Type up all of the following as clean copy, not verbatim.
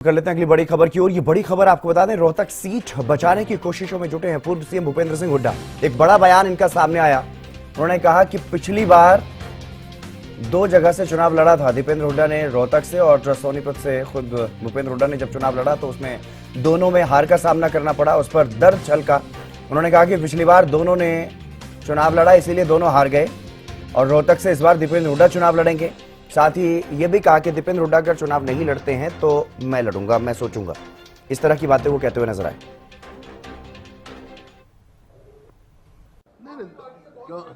कर लेते हैं अगली बड़ी खबर की ओर। ये बड़ी खबर आपको बता दें, रोहतक सीट बचाने की कोशिशों में जुटे हैं पूर्व सीएम भूपेंद्र सिंह हुड्डा। एक बड़ा बयान इनका सामने आया। उन्होंने कहा कि पिछली बार 2 जगह से चुनाव लड़ा था दीपेंद्र हुड्डा ने, रोहतक से और सोनीपत से। खुद भूपेंद्र हुड्डा ने जब चुनाव लड़ा तो उसमें दोनों में हार का सामना करना पड़ा, उस पर दर्द छलका। उन्होंने कहा कि पिछली बार दोनों ने चुनाव लड़ा, इसीलिए दोनों हार गए और रोहतक से इस बार दीपेंद्र हुड्डा चुनाव लड़ेंगे। साथ ही यह भी कहा कि दीपेंद्र हुड्डा अगर चुनाव नहीं लड़ते हैं तो मैं लड़ूंगा, मैं सोचूंगा। इस तरह की बातें वो कहते हुए नजर आए।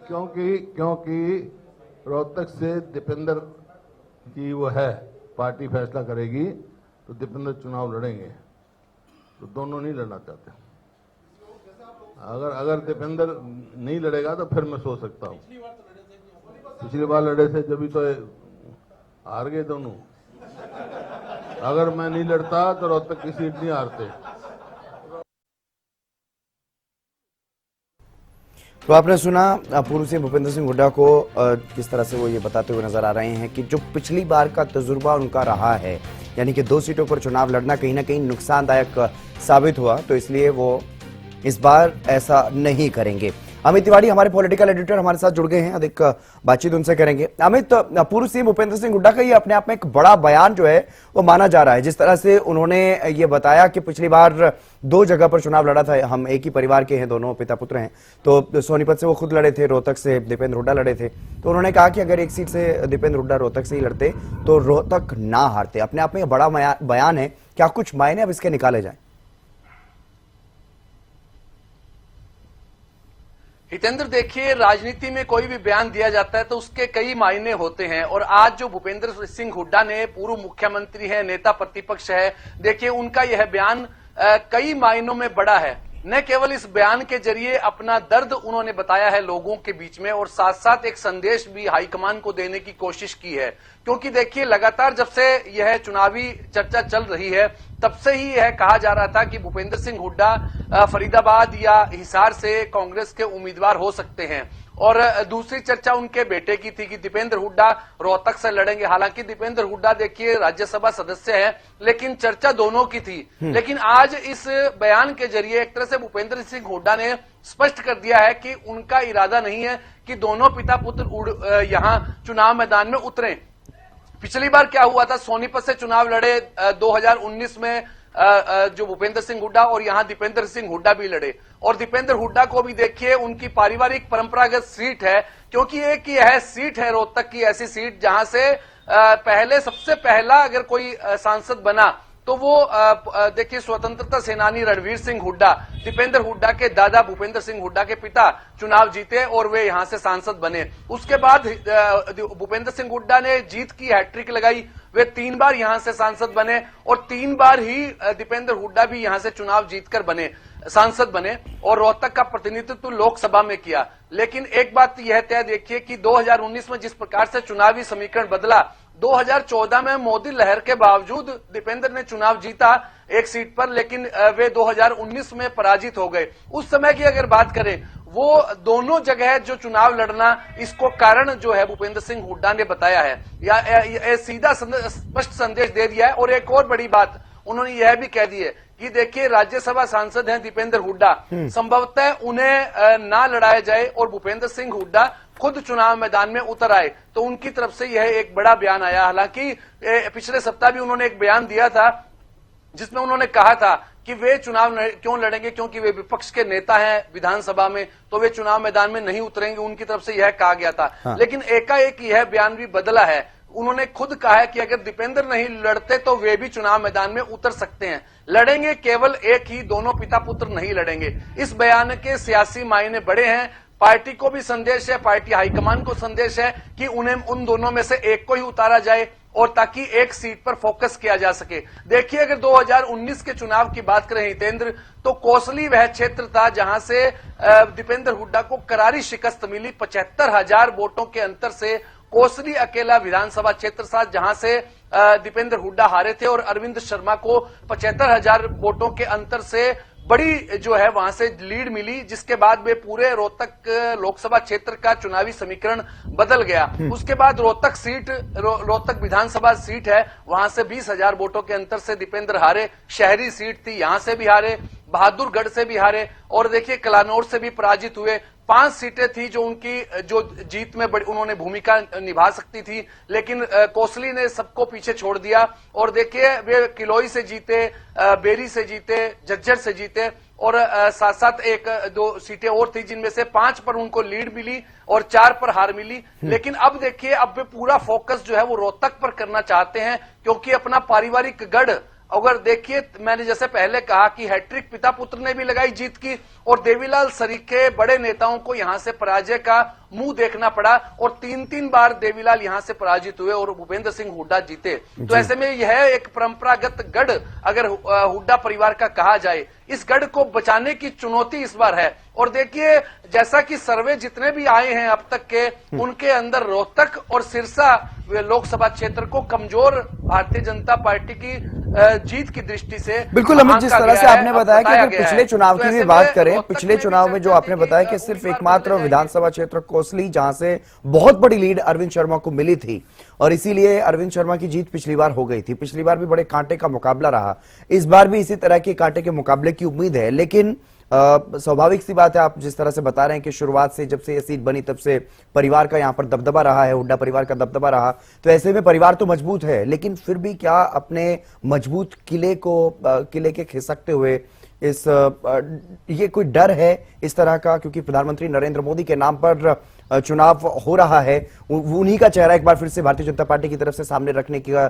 क्योंकि रोहतक से दीपेंद्र की वो है, पार्टी फैसला करेगी तो दीपेंद्र चुनाव लड़ेंगे, तो दोनों नहीं लड़ना चाहते। अगर दीपेंद्र नहीं लड़ेगा तो फिर मैं सोच सकता हूँ। पिछली बार लड़े थे जब भी तो हार गए दोनों। अगर मैं नहीं लड़ता तो रोहतक की सीट नहीं हारते। तो आपने सुना पूर्व सीएम भूपेंद्र सिंह हुड्डा को किस तरह से वो ये बताते हुए नजर आ रहे हैं कि जो पिछली बार का तजुर्बा उनका रहा है, यानी कि 2 सीटों पर चुनाव लड़ना कहीं ना कहीं नुकसानदायक साबित हुआ, तो इसलिए वो इस बार ऐसा नहीं करेंगे। अमित तिवारी हमारे पॉलिटिकल एडिटर हमारे साथ जुड़ गए हैं, अधिक बातचीत उनसे करेंगे। अमित, पूर्व सीएम भूपेंद्र सिंह हुड्डा का ये अपने आप में एक बड़ा बयान जो है वो माना जा रहा है। जिस तरह से उन्होंने ये बताया कि पिछली बार 2 जगह पर चुनाव लड़ा था, हम एक ही परिवार के हैं, दोनों पिता पुत्र हैं। तो सोनीपत से वो खुद लड़े थे, रोहतक से दीपेंद्र हुड्डा लड़े थे। तो उन्होंने कहा कि अगर एक सीट से दीपेंद्र हुड्डा रोहतक से ही लड़ते तो रोहतक ना हारते। अपने आप में बड़ा बयान है, क्या कुछ मायने अब इसके निकाले जाए? हितेंद्र, देखिए, राजनीति में कोई भी बयान दिया जाता है तो उसके कई मायने होते हैं। और आज जो भूपेंद्र सिंह हुड्डा ने, पूर्व मुख्यमंत्री है, नेता प्रतिपक्ष है, देखिए उनका यह बयान कई मायनों में बड़ा है। न केवल इस बयान के जरिए अपना दर्द उन्होंने बताया है लोगों के बीच में, और साथ साथ एक संदेश भी हाईकमान को देने की कोशिश की है। क्योंकि देखिए, लगातार जब से यह चुनावी चर्चा चल रही है तब से ही यह कहा जा रहा था कि भूपेंद्र सिंह हुड्डा फरीदाबाद या हिसार से कांग्रेस के उम्मीदवार हो सकते हैं। और दूसरी चर्चा उनके बेटे की थी कि दीपेंद्र हुड्डा रोहतक से लड़ेंगे। हालांकि दीपेंद्र हुड्डा देखिए राज्यसभा सदस्य है, लेकिन चर्चा दोनों की थी। लेकिन आज इस बयान के जरिए एक तरह से भूपेंद्र सिंह हुड्डा ने स्पष्ट कर दिया है कि उनका इरादा नहीं है कि दोनों पिता पुत्र यहां चुनाव मैदान में उतरें। पिछली बार क्या हुआ था, सोनीपत से चुनाव लड़े 2019 में जो भूपेंद्र सिंह हुड्डा, और यहां दीपेंद्र सिंह हुड्डा भी लड़े। और दीपेंद्र हुड्डा को भी देखिए उनकी पारिवारिक परंपरागत सीट है, क्योंकि एक यह सीट है रोहतक की ऐसी सीट जहां से पहले सबसे पहला अगर कोई सांसद बना तो वो देखिए स्वतंत्रता सेनानी रणवीर सिंह हुड्डा, दीपेंद्र हुड्डा के दादा भूपेंद्र सिंह हुड्डा के पिता चुनाव जीते और वे यहां से सांसद बने। उसके बाद भूपेंद्र सिंह हुड्डा ने जीत की हैट्रिक लगाई, वे 3 बार यहां से सांसद बने और 3 बार ही दीपेंद्र हुड्डा भी यहां से चुनाव जीतकर बने, सांसद बने और रोहतक का प्रतिनिधित्व लोकसभा में किया। लेकिन एक बात यह तय देखिए कि 2019 में जिस प्रकार से चुनावी समीकरण बदला, 2014 में मोदी लहर के बावजूद दीपेंद्र ने चुनाव जीता एक सीट पर, लेकिन वे 2019 में पराजित हो गए। उस समय की अगर बात करें, वो दोनों जगह जो चुनाव लड़ना, इसको कारण जो है भूपेंद्र सिंह हुड्डा ने बताया है या सीधा स्पष्ट संदेश दे दिया है। और एक और बड़ी बात उन्होंने यह भी कह दी है कि देखिए राज्यसभा सांसद हैं दीपेंद्र हुड्डा, संभवतः उन्हें ना लड़ाया जाए और भूपेंद्र सिंह हुड्डा खुद चुनाव मैदान में उतर आए, तो उनकी तरफ से यह एक बड़ा बयान आया। हालांकि पिछले सप्ताह भी उन्होंने एक बयान दिया था जिसमें उन्होंने कहा था कि वे चुनाव क्यों लड़ेंगे, क्योंकि वे विपक्ष के नेता हैं विधानसभा में, तो वे चुनाव मैदान में नहीं उतरेंगे, उनकी तरफ से यह कहा गया था। हाँ। लेकिन एकाएक यह बयान भी बदला है। उन्होंने खुद कहा है कि अगर दीपेंद्र नहीं लड़ते तो वे भी चुनाव मैदान में उतर सकते हैं। लड़ेंगे केवल एक ही, दोनों पिता पुत्र नहीं लड़ेंगे। इस बयान के सियासी मायने बड़े हैं। पार्टी को भी संदेश है, पार्टी हाईकमान को संदेश है कि उन्हें उन दोनों में से एक को ही उतारा जाए और ताकि एक सीट पर फोकस किया जा सके। देखिए, अगर 2019 के चुनाव की बात करें हितेंद्र, तो कोसली वह क्षेत्र था जहां से दीपेंद्र हुड्डा को करारी शिकस्त मिली। 75,000 वोटों के अंतर से कोसली अकेला विधानसभा क्षेत्र था जहां से दीपेंद्र हुड्डा हारे थे और अरविंद शर्मा को 75,000 वोटों के अंतर से बड़ी जो है वहां से लीड मिली, जिसके बाद वे पूरे रोहतक लोकसभा क्षेत्र का चुनावी समीकरण बदल गया। उसके बाद रोहतक विधानसभा सीट है, वहां से 20,000 वोटों के अंतर से दीपेंद्र हारे। शहरी सीट थी, यहां से भी हारे, बहादुरगढ़ से भी हारे, और देखिए कलानौर से भी पराजित हुए। 5 सीटें थी जो उनकी जो जीत में उन्होंने भूमिका निभा सकती थी, लेकिन कोसली ने सबको पीछे छोड़ दिया। और देखिए वे किलोई से जीते, बेरी से जीते, झज्जर से जीते, और साथ साथ 1-2 सीटें और थी जिनमें से 5 पर उनको लीड मिली और 4 पर हार मिली। लेकिन अब देखिए अब वे पूरा फोकस जो है वो रोहतक पर करना चाहते हैं, क्योंकि अपना पारिवारिक गढ़, अगर देखिए मैंने जैसे पहले कहा कि हैट्रिक पिता पुत्र ने भी लगाई जीत की, और देवीलाल सरीखे बड़े नेताओं को यहां से पराजय का मुंह देखना पड़ा, और 3-3 बार देवीलाल यहां से पराजित हुए और भूपेंद्र सिंह हुड्डा जीते। तो ऐसे में यह एक परंपरागत गढ़ अगर हुड्डा परिवार का कहा जाए, इस गढ़ को बचाने की चुनौती इस बार है। और देखिए जैसा कि सर्वे जितने भी आए हैं अब तक के, उनके अंदर रोहतक और सिरसा लोकसभा क्षेत्र को कमजोर भारतीय जनता पार्टी की जीत की दृष्टि से बिल्कुल अमित, जिस तरह से आपने बताया कि अगर पिछले चुनाव तो की भी बात करें, पिछले चुनाव में जो आपने बताया कि सिर्फ एकमात्र विधानसभा क्षेत्र कोसली जहां से बहुत बड़ी लीड अरविंद शर्मा को मिली थी, और इसीलिए अरविंद शर्मा की जीत पिछली बार हो गई थी। पिछली बार भी बड़े कांटे का मुकाबला रहा, इस बार भी इसी तरह के कांटे के मुकाबले की उम्मीद है। लेकिन स्वाभाविक सी बात है, आप जिस तरह से बता रहे हैं कि शुरुआत से जब से ये सीट बनी तब से परिवार का यहाँ पर दबदबा रहा है, हुड्डा परिवार का दबदबा रहा, तो ऐसे में परिवार तो मजबूत है, लेकिन फिर भी क्या अपने मजबूत किले के खिसकते हुए ये कोई डर है इस तरह का, क्योंकि प्रधानमंत्री नरेंद्र मोदी के नाम पर चुनाव हो रहा है, उन्हीं का चेहरा एक बार फिर से भारतीय जनता पार्टी की तरफ से सामने रखने का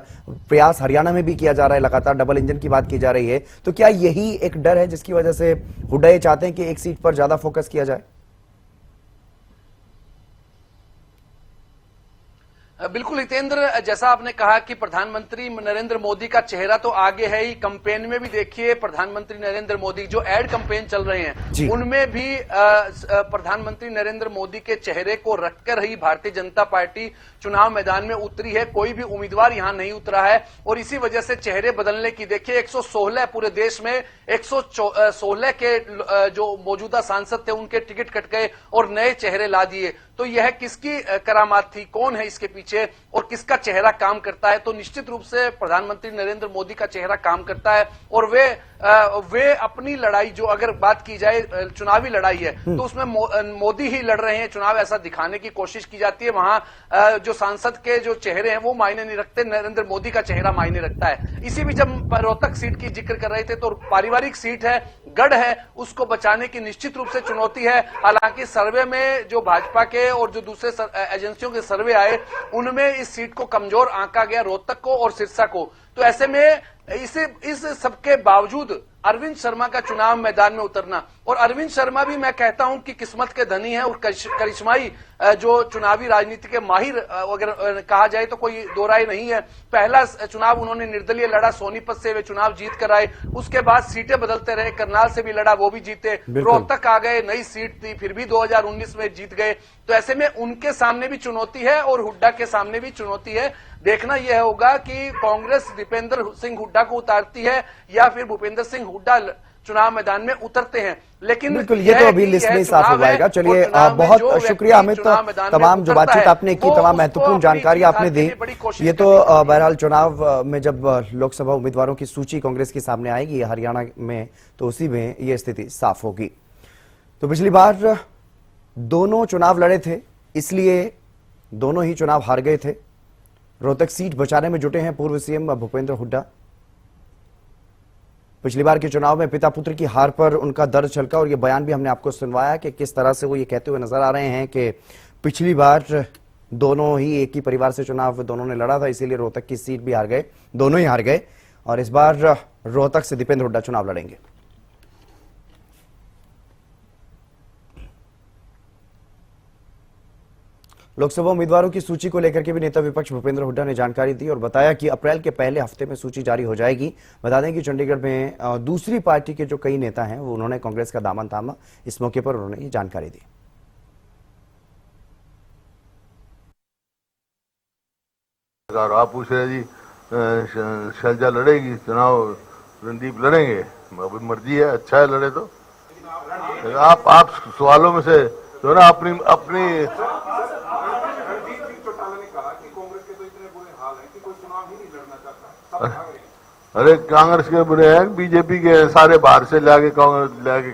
प्रयास हरियाणा में भी किया जा रहा है, लगातार डबल इंजन की बात की जा रही है। तो क्या यही एक डर है जिसकी वजह से हुड्डा ये चाहते हैं कि एक सीट पर ज्यादा फोकस किया जाए? बिल्कुल हितेंद्र, जैसा आपने कहा कि प्रधानमंत्री नरेंद्र मोदी का चेहरा तो आगे है ही। कैंपेन में भी देखिए प्रधानमंत्री नरेंद्र मोदी जो एड कैंपेन चल रहे हैं उनमें भी प्रधानमंत्री नरेंद्र मोदी के चेहरे को रखकर ही भारतीय जनता पार्टी चुनाव मैदान में उतरी है। कोई भी उम्मीदवार यहां नहीं उतरा है, और इसी वजह से चेहरे बदलने की देखिए 116 पूरे देश में 116 के जो मौजूदा सांसद थे उनके टिकट कट गए और नए चेहरे ला दिए। तो यह किसकी करामात थी, कौन है इसके पीछे और किसका चेहरा काम करता है? तो निश्चित रूप से प्रधानमंत्री नरेंद्र मोदी का चेहरा काम करता है, और वे अपनी लड़ाई, जो अगर बात की जाए चुनावी लड़ाई है तो उसमें मोदी ही लड़ रहे हैं चुनाव, ऐसा दिखाने की कोशिश की जाती है। वहां जो सांसद के जो चेहरे हैं वो मायने नहीं रखते, नरेंद्र मोदी का चेहरा मायने रखता है। इसी बीच हम रोहतक सीट की जिक्र कर रहे थे, तो पारिवारिक सीट है, गढ़ है, उसको बचाने की निश्चित रूप से चुनौती है। हालांकि सर्वे में जो भाजपा के और जो दूसरे एजेंसियों के सर्वे आए उनमें इस सीट को कमजोर आंका गया, रोहतक को और सिरसा को। तो ऐसे में इस सबके बावजूद अरविंद शर्मा का चुनाव मैदान में उतरना, और अरविंद शर्मा भी मैं कहता हूं कि किस्मत के धनी है और करिश्माई जो चुनावी राजनीति के माहिर अगर कहा जाए तो कोई दो राय नहीं है। पहला चुनाव उन्होंने निर्दलीय लड़ा, सोनीपत से वे चुनाव जीत कर आए, उसके बाद सीटें बदलते रहे, करनाल से भी लड़ा, वो भी जीते, रोहतक आ गए, नई सीट थी, फिर भी 2019 में जीत गए। तो ऐसे में उनके सामने भी चुनौती है और हुड्डा के सामने भी चुनौती है। देखना यह होगा कि कांग्रेस दीपेंद्र सिंह हुड्डा को उतारती है या फिर भूपेंद्र सिंह हुड्डा चुनाव मैदान में उतरते हैं। लेकिन बिल्कुल ये तो अभी लिस्ट में साफ हो जाएगा। चलिए बहुत शुक्रिया अमित, तमाम जो बातचीत आपने की, तमाम महत्वपूर्ण जानकारी आपने दी। ये तो बहरहाल चुनाव में जब लोकसभा उम्मीदवारों की सूची कांग्रेस के सामने आएगी हरियाणा में, तो उसी में ये स्थिति साफ होगी। तो पिछली बार दोनों चुनाव लड़े थे, इसलिए दोनों ही चुनाव हार गए थे। रोहतक सीट बचाने में जुटे हैं पूर्व सीएम भूपेंद्र हुड्डा। पिछली बार के चुनाव में पिता पुत्र की हार पर उनका दर्द छलका, और यह बयान भी हमने आपको सुनवाया कि किस तरह से वो ये कहते हुए नजर आ रहे हैं कि पिछली बार दोनों ही एक ही परिवार से चुनाव दोनों ने लड़ा था, इसीलिए रोहतक की सीट भी हार गए, दोनों ही हार गए, और इस बार रोहतक से दीपेंद्र हुड्डा चुनाव लड़ेंगे। लोकसभा उम्मीदवारों की सूची को लेकर के भी नेता विपक्ष भूपेंद्र हुड्डा ने जानकारी दी और बताया कि अप्रैल के पहले हफ्ते में सूची जारी हो जाएगी। बता दें कि चंडीगढ़ में दूसरी पार्टी के जो कई नेता हैं वो उन्होंने कांग्रेस का दामन थामा। इस मौके पर उन्होंने ये जानकारी दी। आप पूछ रहे जी शैलजा लड़ेगी चुनाव, रणदीप लड़ेंगे? अभी मर्जी है, अच्छा है लड़े तो। आप सवालों में से जो ना अपनी रणदीप सिंह चौटाला ने कहा कि कांग्रेस के तो इतने बुरे हाल हैं कि कोई चुनाव ही नहीं लड़ना चाहता, सब भाग रहे हैं। अरे कांग्रेस के बुरे हैं, बीजेपी के सारे बाहर से लाके कांग्रेस लाके